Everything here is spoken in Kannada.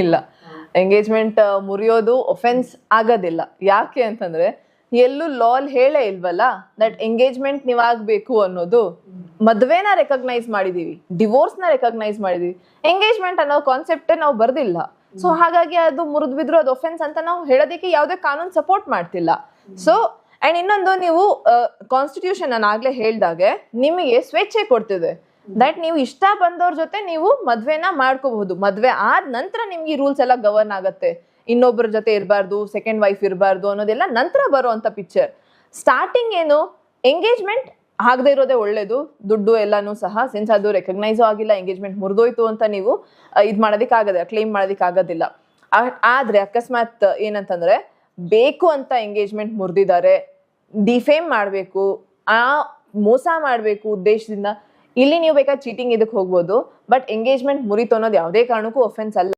ಇಲ್ಲ, ಎಂಗೇಜ್ಮೆಂಟ್ ಮುರಿಯೋದು ಒಫೆನ್ಸ್ ಆಗೋದಿಲ್ಲ. ಯಾಕೆ ಅಂತಂದ್ರೆ ಎಲ್ಲೂ ಲಾಲ್ ಹೇಳೇ ಇಲ್ವಲ್ಲ ದಟ್ ಎಂಗೇಜ್ಮೆಂಟ್ ನೀವಾಗಬೇಕು ಅನ್ನೋದು. ಮದ್ವೆನ ರೆಕಗ್ನೈಸ್ ಮಾಡಿದೀವಿ, ಡಿವೋರ್ಸ್ನ ರೆಕಗ್ನೈಸ್ ಮಾಡಿದೀವಿ, ಎಂಗೇಜ್ಮೆಂಟ್ ಅನ್ನೋ ಕಾನ್ಸೆಪ್ಟೇ ನಾವು ಬರ್ದಿಲ್ಲ. ಸೊ ಹಾಗಾಗಿ ಅದು ಮುರಿದ್ ಬಿದ್ರು ಅದು ಒಫೆನ್ಸ್ ಅಂತ ನಾವು ಹೇಳೋದಕ್ಕೆ ಯಾವುದೇ ಕಾನೂನು ಸಪೋರ್ಟ್ ಮಾಡ್ತಿಲ್ಲ. ಸೊ ಅಂಡ್ ಇನ್ನೊಂದು, ನೀವು ಕಾನ್ಸ್ಟಿಟ್ಯೂಷನ್ ನಾನು ಆಗ್ಲೇ ಹೇಳ್ದಾಗೆ ನಿಮಗೆ ಸ್ವೇಚ್ಛೆ ಕೊಡ್ತಿದೆ ದಟ್ ನೀವು ಇಷ್ಟ ಬಂದವ್ರ ಜೊತೆ ನೀವು ಮದ್ವೆನ ಮಾಡ್ಕೋಬಹುದು. ಮದ್ವೆ ಆದ ನಂತರ ನಿಮ್ಗೆ ಈ ರೂಲ್ಸ್ ಎಲ್ಲ ಗವರ್ನ್ ಆಗತ್ತೆ. ಇನ್ನೊಬ್ಬರ ಜೊತೆ ಇರಬಾರ್ದು, ಸೆಕೆಂಡ್ ವೈಫ್ ಇರಬಾರ್ದು ಅನ್ನೋದೆಲ್ಲ ನಂತರ ಬರುವಂತ ಪಿಕ್ಚರ್. ಸ್ಟಾರ್ಟಿಂಗ್ ಏನು, ಎಂಗೇಜ್ಮೆಂಟ್ ಆಗದೆ ಇರೋದೇ ಒಳ್ಳೇದು. ದುಡ್ಡು ಎಲ್ಲಾನು ಸಹ ಸಿನ್ಸ್ ಅದು ರೆಕಗ್ನೈಸು ಆಗಿಲ್ಲ, ಎಂಗೇಜ್ಮೆಂಟ್ ಮುರಿದೋಯ್ತು ಅಂತ ನೀವು ಇದು ಮಾಡೋದಕ್ಕಾಗದೆ, ಕ್ಲೇಮ್ ಮಾಡೋದಕ್ಕಾಗೋದಿಲ್ಲ. ಆದ್ರೆ ಅಕಸ್ಮಾತ್ ಏನಂತಂದ್ರೆ ಬೇಕು ಅಂತ ಎಂಗೇಜ್ಮೆಂಟ್ ಮುರಿದಿದ್ದಾರೆ, ಡಿಫೇಮ್ ಮಾಡಬೇಕು, ಆ ಮೋಸ ಮಾಡಬೇಕು ಉದ್ದೇಶದಿಂದ, ಇಲ್ಲಿ ನೀವು ಬೇಕಾದ್ರೆ ಚೀಟಿಂಗ್ ಇದಕ್ಕೆ ಹೋಗ್ಬೋದು. ಬಟ್ ಎಂಗೇಜ್ಮೆಂಟ್ ಮುರಿತು ಅನ್ನೋದು ಯಾವುದೇ ಕಾರಣಕ್ಕೂ ಒಫೆನ್ಸ್ ಅಲ್ಲ.